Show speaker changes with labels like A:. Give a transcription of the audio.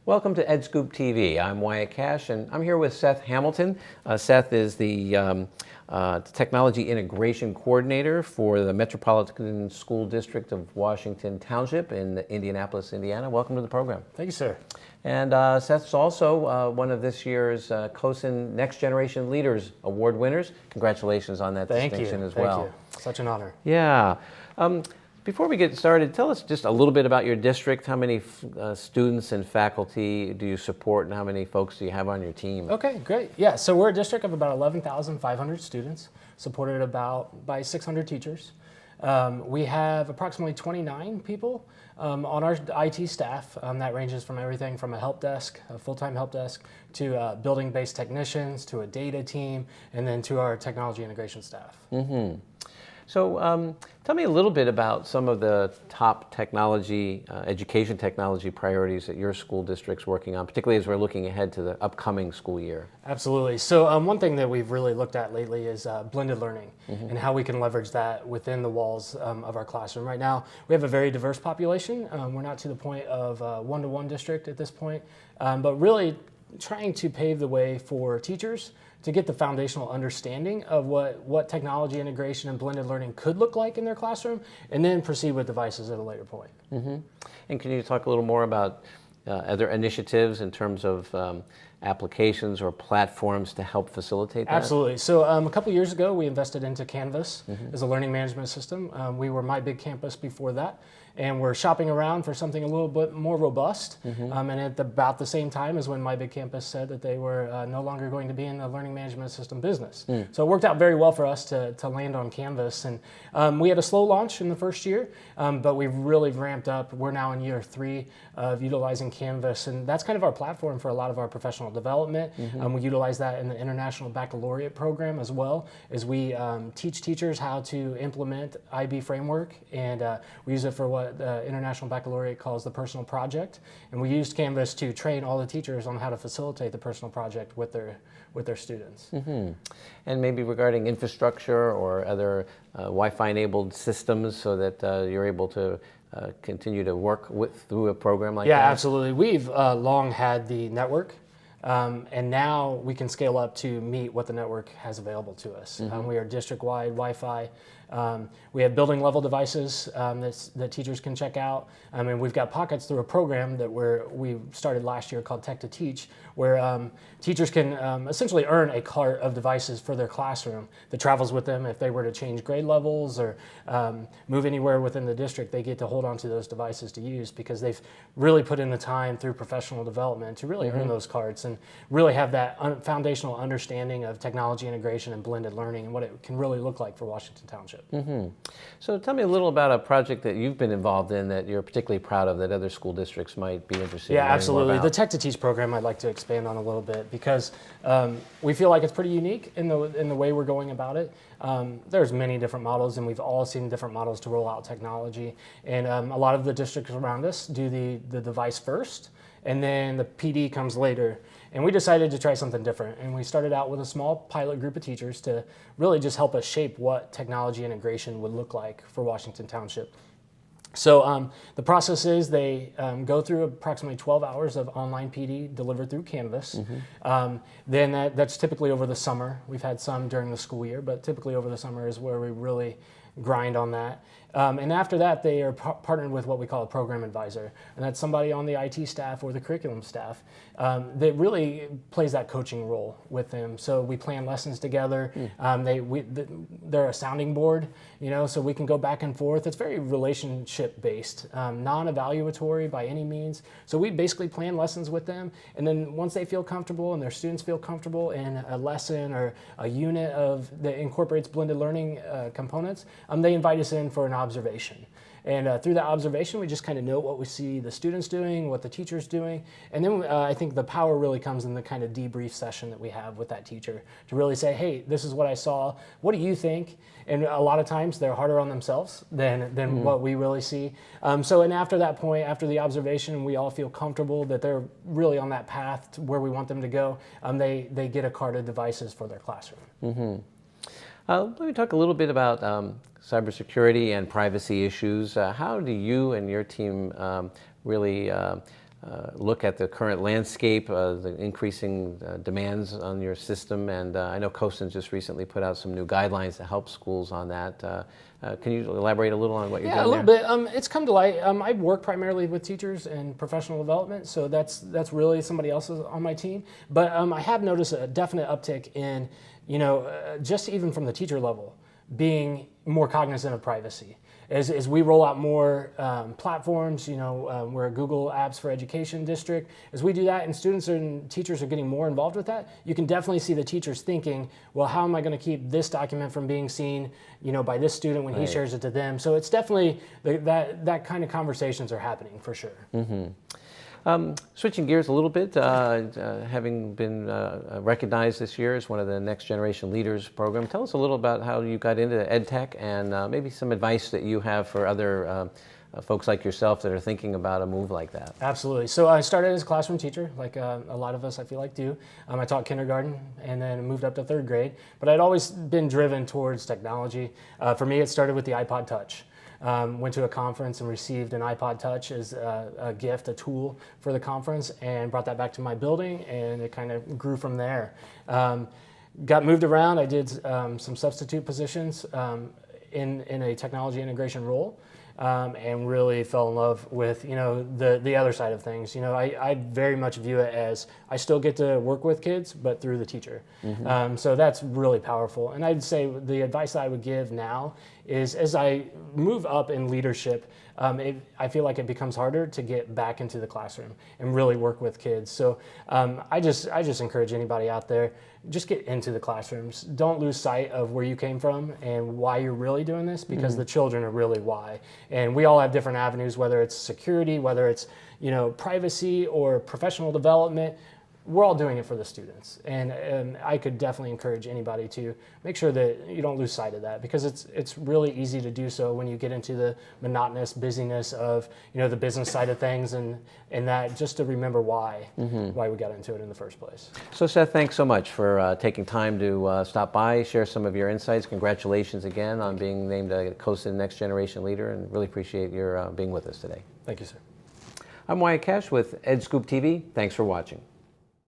A: Welcome to EdScoop TV. I'm Wyatt Kash, and I'm here with Seth Hamilton. Seth is the Technology Integration Coordinator for the Metropolitan School District of Washington Township in Indianapolis, Indiana. Welcome to the program.
B: Thank you, sir.
A: And Seth's also one of this year's CoSN Next Generation Leaders Award winners. Congratulations on that distinction as well.
B: Thank you. Such an honor.
A: Yeah. Before we get started, tell us just a little bit about your district. How many students and faculty do you support, and how many folks do you have on your team?
B: Okay, great. Yeah, so we're a district of about 11,500 students, supported by 600 teachers. We have approximately 29 people on our IT staff. That ranges from everything from a help desk, a full-time help desk, to building-based technicians, to a data team, and then to our technology integration staff.
A: Mm-hmm. So tell me a little bit about some of the top technology, education technology priorities that your school district's working on, particularly as we're looking ahead to the upcoming school year.
B: Absolutely. So one thing that we've really looked at lately is blended learning and how we can leverage that within the walls of our classroom. Right now, we have a very diverse population. We're not to the point of one-to-one district at this point, but really trying to pave the way for teachers to get the foundational understanding of what technology integration and blended learning could look like in their classroom, and then proceed with devices at a later point.
A: Mm-hmm. And can you talk a little more about other initiatives in terms of applications or platforms to help facilitate that?
B: Absolutely. So a couple years ago, we invested into Canvas as a learning management system. We were My Big Campus before that, and we're shopping around for something a little bit more robust. And at about the same time as when My Big Campus said that they were no longer going to be in the learning management system business. So it worked out very well for us to land on Canvas. And we had a slow launch in the first year, but we've really ramped up. We're now in year 3 of utilizing Canvas, and that's kind of our platform for a lot of our professional development. We utilize that in the International Baccalaureate program as well, as we teach teachers how to implement IB framework, and we use it for what the International Baccalaureate calls the personal project. And we used Canvas to train all the teachers on how to facilitate the personal project with their students.
A: And maybe regarding infrastructure or other Wi-Fi enabled systems so that you're able to continue to work through a program like that?
B: Yeah, absolutely. We've long had the network. And now we can scale up to meet what the network has available to us. We are district-wide Wi-Fi. We have building level devices that teachers can check out. And we've got pockets through a program that we started last year called Tech to Teach, where teachers can essentially earn a cart of devices for their classroom that travels with them. If they were to change grade levels or move anywhere within the district, they get to hold on to those devices to use because they've really put in the time through professional development to really earn those carts and really have that foundational understanding of technology integration and blended learning and what it can really look like for Washington Township.
A: So tell me a little about a project that you've been involved in that you're particularly proud of that other school districts might be interested in.
B: Yeah, absolutely. The Tech to Teach program I'd like to expand on a little bit because we feel like it's pretty unique in the way we're going about it. There's many different models, and we've all seen different models to roll out technology. And a lot of the districts around us do the device first, and then the PD comes later. And we decided to try something different. And we started out with a small pilot group of teachers to really just help us shape what technology integration would look like for Washington Township. So the process is they go through approximately 12 hours of online PD delivered through Canvas. Then that's typically over the summer. We've had some during the school year, but typically over the summer is where we really grind on that. And after that, they are partnered with what we call a program advisor. And that's somebody on the IT staff or the curriculum staff that really plays that coaching role with them. So we plan lessons together. They're a sounding board, so we can go back and forth. It's very relationship-based, non-evaluatory by any means. So we basically plan lessons with them. And then once they feel comfortable and their students feel comfortable in a lesson or a unit that incorporates blended learning components, they invite us in for an observation. And through that observation, we just kind of note what we see the students doing, what the teacher's doing. And then I think the power really comes in the kind of debrief session that we have with that teacher to really say, hey, this is what I saw. What do you think? And a lot of times they're harder on themselves than what we really see. And after that point, after the observation, we all feel comfortable that they're really on that path to where we want them to go. They get a cart of devices for their classroom.
A: Let me talk a little bit about cybersecurity and privacy issues. How do you and your team really look at the current landscape, the increasing demands on your system, and I know CoSN just recently put out some new guidelines to help schools on that. Can you elaborate a little on what you're doing there?
B: Yeah, a little bit. It's come to light. I work primarily with teachers and professional development, so that's really somebody else on my team. But I have noticed a definite uptick in, just even from the teacher level, being more cognizant of privacy. As we roll out more platforms, we're a Google Apps for Education district. As we do that and students and teachers are getting more involved with that, you can definitely see the teachers thinking, well, how am I going to keep this document from being seen, by this student when he shares it to them? So it's definitely that kind of conversations are happening for sure.
A: Mm-hmm. Switching gears a little bit, having been recognized this year as one of the Next Generation Leaders program, tell us a little about how you got into EdTech and maybe some advice that you have for other folks like yourself that are thinking about a move like that.
B: Absolutely. So I started as a classroom teacher, like a lot of us I feel like do. I taught kindergarten and then moved up to third grade, but I'd always been driven towards technology. For me, it started with the iPod Touch. Went to a conference and received an iPod Touch as a gift, a tool for the conference, and brought that back to my building, and it kind of grew from there. Got moved around. I did some substitute positions in a technology integration role, and really fell in love with the other side of things. I very much view it as I still get to work with kids, but through the teacher. Mm-hmm. So that's really powerful. And I'd say the advice I would give now is as I move up in leadership, I feel like it becomes harder to get back into the classroom and really work with kids. So I just encourage anybody out there, just get into the classrooms. Don't lose sight of where you came from and why you're really doing this, because mm-hmm. the children are really why. And we all have different avenues, whether it's security, whether it's privacy or professional development. We're all doing it for the students, and I could definitely encourage anybody to make sure that you don't lose sight of that, because it's really easy to do so when you get into the monotonous busyness of the business side of things, and that just to remember why we got into it in the first place.
A: So Seth, thanks so much for taking time to stop by, share some of your insights. Congratulations again on being named a CoSN Next Generation Leader, and really appreciate your being with us today.
B: Thank you, sir.
A: I'm Wyatt Kash with EdScoop TV. Thanks for watching.